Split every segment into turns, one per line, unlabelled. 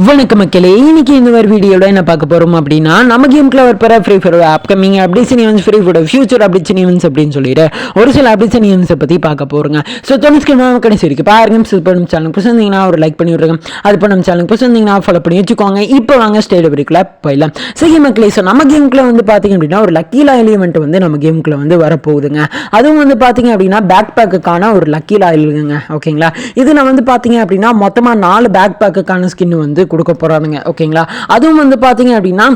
வணக்கம் மக்களே, இன்னைக்கு இந்த ஒரு வீடியோட என்ன பார்க்க போறோம் அப்படின்னா, நம்ம கேம்குள்ள வரப்போற free fire upcoming updates events, free fire future updates events அப்படின்னு சொல்லிட்டு ஒரு சில அப்டேட்ஸ் ஈவென்ட்ஸை பற்றி பார்க்க போறோங்க. ஸோ தொண்ணூறு கடைசி வரைக்கும் பாருங்க. இப்போ நம்ம சேனலுக்கு புதுசுந்தீங்கன்னா ஒரு லைக் பண்ணி விடுறேன். அது இப்போ நம்ம சேனலுக்கு புதுசுந்தீங்கன்னா ஃபாலோ பண்ணி வச்சுக்கோங்க. இப்போ வாங்க ஸ்டேட் வரைக்குள்ள போயிடலாம். சரி மக்களே, ஸோ நம்ம கேம்குள்ள வந்து பார்த்தீங்க அப்படின்னா ஒரு லக்கி லாயல் ஈவெண்ட் வந்து நம்ம கேம்குள்ள வந்து வரப்போகுதுங்க. அதுவும் வந்து பார்த்தீங்க அப்படின்னா பேக் பேக்குக்கான ஒரு லக்கி லாயலுங்க. ஓகேங்களா, இதில் வந்து பார்த்தீங்க அப்படின்னா மொத்தமாக 4 பேக் பேக்குக்கான ஸ்கின் வந்து கொடுக்க போறானுங்க. ஓகேங்களா, அதுவும் வந்து பார்த்தீங்க அப்படின்னா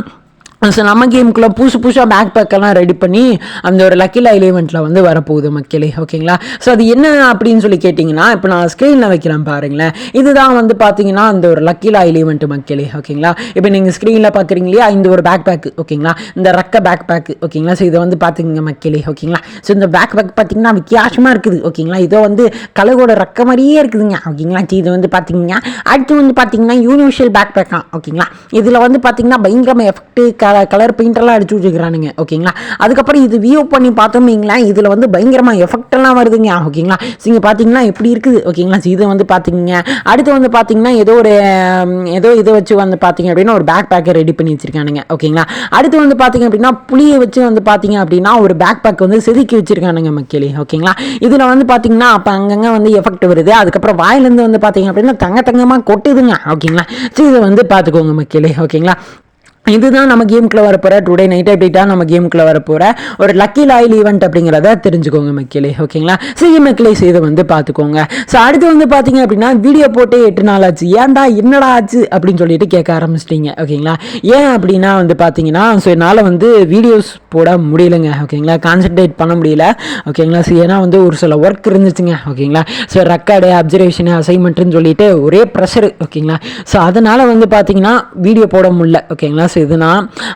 ஸோ நம்ம கேமுக்குள்ளே புதுசாக பேக் பேக்கெல்லாம் ரெடி பண்ணி அந்த ஒரு லக்கி லாயல் ஈவெண்ட்டில் வந்து வரப்போகுது மக்களே. ஓகேங்களா, ஸோ அது என்ன அப்படின்னு சொல்லி கேட்டிங்கன்னா, இப்போ நான் ஸ்க்ரீனில் வைக்கிறேன் பாருங்களேன். இதுதான் வந்து பார்த்தீங்கன்னா அந்த ஒரு லக்கி லாயல் ஈவெண்ட் மக்களே. ஓகேங்களா, இப்போ நீங்கள் ஸ்க்ரீனில் பார்க்குறீங்க இல்லையா, இந்த ஒரு பேக் பேக்கு. ஓகேங்களா, இந்த ரக்க பேக் பேக்கு. ஓகேங்களா, ஸோ இதை வந்து பார்த்துங்க மக்களே. ஓகேங்களா, ஸோ இந்த பேக் பேக் பார்த்தீங்கன்னா வித்தியாசமாக இருக்குது. ஓகேங்களா, இதோ வந்து கலரோட ரக்க மாதிரியே இருக்குதுங்க. ஓகேங்களா, இது வந்து பார்த்தீங்கன்னா அடுத்து வந்து பார்த்தீங்கன்னா யூனிவர்சல் பேக் பேக்காக. ஓகேங்களா, இதில் வந்து பார்த்தீங்கன்னா பயங்கரமாக எஃபெக்ட்டு கலர் பெயிண்டெல்லாம் அடிச்சு வச்சுக்கிறானுங்க. ஓகேங்களா, அதுக்கப்புறம் இது வியூ பண்ணி பார்த்தோம்ங்களா, இதில் வந்து பயங்கரமாக எஃபெக்டெல்லாம் வருதுங்க. ஓகேங்களா, இங்கே பார்த்தீங்கன்னா எப்படி இருக்குது. ஓகேங்களா, இது வந்து பார்த்தீங்க அடுத்து வந்து பார்த்தீங்கன்னா ஏதோ இதை வச்சு வந்து பார்த்தீங்க அப்படின்னா ஒரு பேக் பேக்கை ரெடி பண்ணி வச்சிருக்கானுங்க. ஓகேங்களா, அடுத்து வந்து பார்த்தீங்க அப்படின்னா புளியை வச்சு வந்து பார்த்தீங்க அப்படின்னா ஒரு பேக் பேக் வந்து செதுக்கி வச்சிருக்கானுங்க மக்களே. ஓகேங்களா, இதில் வந்து பார்த்தீங்கன்னா அப்போ அங்கங்கே வந்து எஃபெக்ட் வருது. அதுக்கப்புறம் வாயிலேருந்து வந்து பார்த்தீங்க அப்படின்னா தங்கமாக கொட்டுதுங்க. ஓகேங்களா, ஸோ இதை வந்து பார்த்துக்கோங்க மக்களே. ஓகேங்களா, இதுதான் நம்ம கேமுக்குள்ள வரப்போகிற டுடே நைட் அப்டேட்டாக நம்ம கேமுக்குள்ள வரப்போகிற ஒரு லக்கி லாயல் ஈவெண்ட் அப்படிங்கிறத தெரிஞ்சுக்கோங்க மக்களே. ஓகேங்களா, சரி மக்களே, இதை வந்து பார்த்துக்கோங்க. ஸோ அடுத்து வந்து பார்த்தீங்க அப்படின்னா வீடியோ போட்டு 8 நாள் ஆச்சு, ஏன்டா என்னடா ஆச்சு அப்படின்னு சொல்லிட்டு கேட்க ஆரம்பிச்சிட்டிங்க. ஓகேங்களா, ஏன் அப்படின்னா வந்து பார்த்தீங்கன்னா ஸோ என்னால் வந்து வீடியோஸ் போட முடியலைங்க. ஓகேங்களா, கான்சன்ட்ரேட் பண்ண முடியல. ஓகேங்களா, ஸோ ஏன்னா வந்து ஒரு சில ஒர்க் இருந்துச்சுங்க. ஓகேங்களா, ஸோ ரெக்கார்டு அப்சர்வேஷனு அசைன்மெண்ட்டுன்னு சொல்லிட்டு ஒரே ப்ரெஷரு. ஓகேங்களா, ஸோ அதனால் வந்து பார்த்தீங்கன்னா வீடியோ போட முடியல. ஓகேங்களா, இதுனா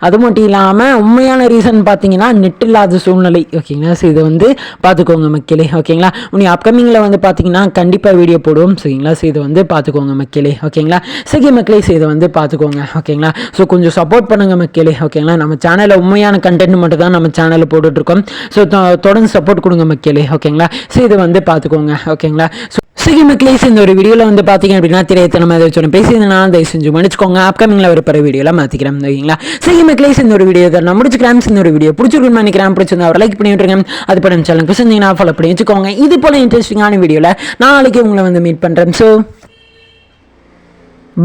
அது மட்டும் இல்லாமல் உண்மையான ரீசன் பார்த்தீங்கன்னா நெட் இல்லாத சூழ்நிலை. ஓகேங்களா, ஸோ இதை வந்து பார்த்துக்கோங்க மக்களே. ஓகேங்களா, உனி அப்கமிங்கில் வந்து பார்த்தீங்கன்னா கண்டிப்பாக வீடியோ போடுவோம். சரிங்களா, ஸோ இதை வந்து பார்த்துக்கோங்க மக்களே. ஓகேங்களா, சரி மக்களே, ஸோ இதை வந்து பார்த்துக்கோங்க. ஓகேங்களா, ஸோ கொஞ்சம் சப்போர்ட் பண்ணுங்கள் மக்களே. ஓகேங்களா, நம்ம சேனலில் உண்மையான கண்டென்ட் மட்டும் தான் நம்ம சேனலில் போட்டுட்ருக்கோம். ஸோ தொடர்ந்து சப்போர்ட் கொடுங்க மக்களே. ஓகேங்களா, ஸோ இதை வந்து பார்த்துக்கோங்க. ஓகேங்களா, சரி மக்களே, இந்த ஒரு வீடியோவில் வந்து பார்த்தீங்க அப்படின்னா திரையத்தனம் ஏதாச்சும் பேசியிருந்தேன்னா தயவு செஞ்சு மன்னிச்சுக்கோங்க. அப்கமிங்கில் ஒரு பிற வீடியோவில் மாற்றிக்கிறேன். ஓகேங்களா, சரி மக்களே, இந்த ஒரு வீடியோ தான் நான் முடிச்சுக்கிறேன். இந்த ஒரு வீடியோ பிடிச்சிருக்குன்னு நினைக்கிறேன். பிடிச்சிருந்தா அவர் லைக் பண்ணி விட்டுருங்க. அது பண்ண சேனலுக்கு புதுசுங்கன்னா ஃபாலோ பண்ணி வச்சுக்கோங்க. இது போல இன்ட்ரெஸ்டிங்கான வீடியோவில் நாளைக்கு உங்களை வந்து மீட் பண்ணுறேன். So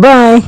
bye.